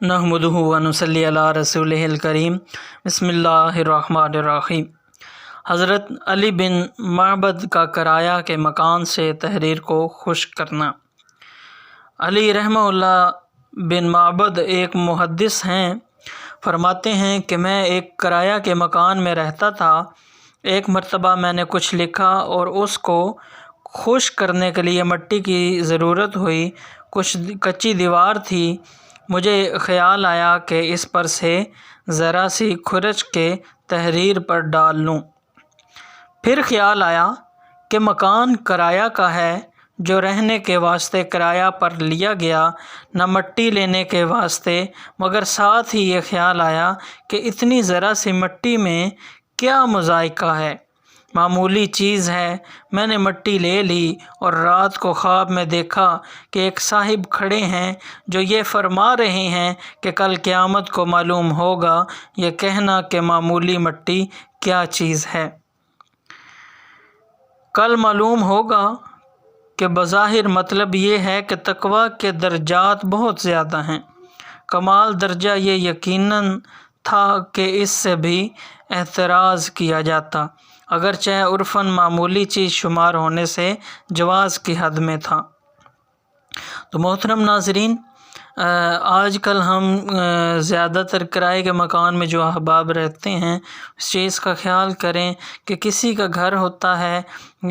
نحمدہ و نصلی علی رسولہ الکریم بسم اللہ الرحمن الرحیم۔ حضرت علی بن معبد کا کرایہ کے مکان سے تحریر کو خشک کرنا۔ علی رحمہ اللہ بن معبد ایک محدث ہیں۔ فرماتے ہیں کہ میں ایک کرایہ کے مکان میں رہتا تھا۔ ایک مرتبہ میں نے کچھ لکھا اور اس کو خشک کرنے کے لیے مٹی کی ضرورت ہوئی۔ کچھ کچی دیوار تھی۔ مجھے خیال آیا کہ اس پر سے ذرا سی کھرچ کے تحریر پر ڈال لوں۔ پھر خیال آیا کہ مکان کرایہ کا ہے، جو رہنے کے واسطے کرایہ پر لیا گیا، نہ مٹی لینے کے واسطے، مگر ساتھ ہی یہ خیال آیا کہ اتنی ذرا سی مٹی میں کیا مذائقہ ہے، معمولی چیز ہے۔ میں نے مٹی لے لی اور رات کو خواب میں دیکھا کہ ایک صاحب کھڑے ہیں جو یہ فرما رہے ہیں کہ کل قیامت کو معلوم ہوگا یہ کہنا کہ معمولی مٹی کیا چیز ہے۔ کل معلوم ہوگا کہ بظاہر مطلب یہ ہے کہ تقویٰ کے درجات بہت زیادہ ہیں۔ کمال درجہ یہ یقیناً تھا کہ اس سے بھی احتراز کیا جاتا، اگرچہ عرفاً معمولی چیز شمار ہونے سے جواز کی حد میں تھا۔ تو محترم ناظرین، آج کل ہم زیادہ تر کرائے کے مکان میں جو احباب رہتے ہیں، اس چیز کا خیال کریں کہ کسی کا گھر ہوتا ہے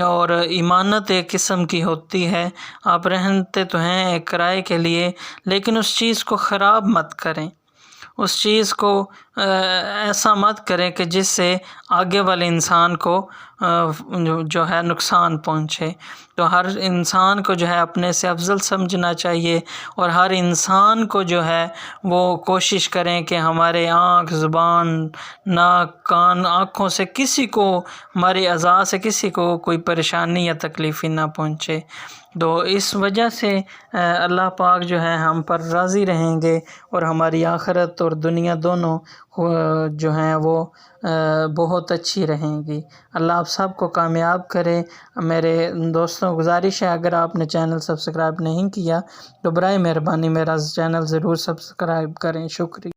اور امانت ایک قسم کی ہوتی ہے، آپ رہتے تو ہیں ایک کرائے کے لیے، لیکن اس چیز کو خراب مت کریں، اس چیز کو ایسا مت کریں کہ جس سے آگے والے انسان کو جو ہے نقصان پہنچے۔ تو ہر انسان کو جو ہے اپنے سے افضل سمجھنا چاہیے، اور ہر انسان کو جو ہے وہ کوشش کریں کہ ہمارے آنکھ، زبان، ناک، کان، آنکھوں سے کسی کو، ہمارے اعضاء سے کسی کو کوئی پریشانی یا تکلیف ہی نہ پہنچے۔ تو اس وجہ سے اللہ پاک جو ہے ہم پر راضی رہیں گے، اور ہماری آخرت اور دنیا دونوں جو ہیں وہ بہت اچھی رہیں گی۔ اللہ آپ سب کو کامیاب کرے۔ میرے دوستوں گزارش ہے، اگر آپ نے چینل سبسکرائب نہیں کیا تو برائے مہربانی میرا چینل ضرور سبسکرائب کریں۔ شکریہ۔